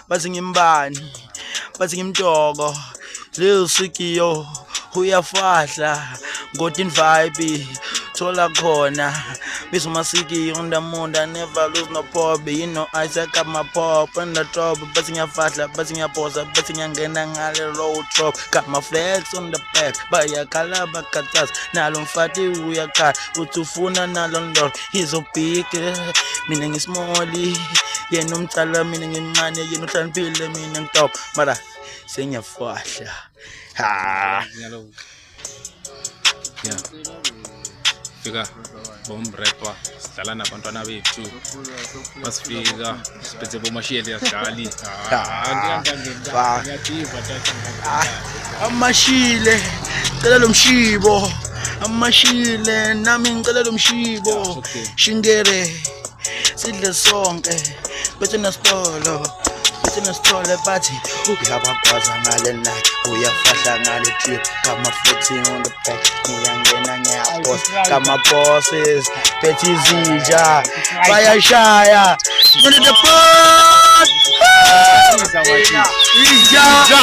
bathi ngimbani, bathi ngimdoko, Lil Sikio, uyafahla, Godin vibe, thola khona, Miss Masiki on the moon, I never lose no pop, you know I sack up my pop on the top, bathi ngiyafahla, bathi ngiyaposa, bathi ngiyangena ngale road top, got my flags on the back, bayakhala bakatas, nalo mfati uyakhala, uthufuna nalo ndolo, izobhike, mina ngismoli, yena umthala mina ngincane, yena uhlaniphile mina ngitop, mara sengiyafahla. Ha. Yeah. Fika bomretwa sidlala nabantwana bethu masifika siphethe bomashiyeli yadlali Amashile cela lo mshibo, amashile nami ngicela lo mshibo, shingere sidle sonke bethe nasitolo, bethe nasitolo bathi uyabakwaza ngale night, uyafahla ngale trip, kama flexing on the back, ngiyangena ngiyapost, kama bosses bethe izija bayashaya, ngone the boss, izija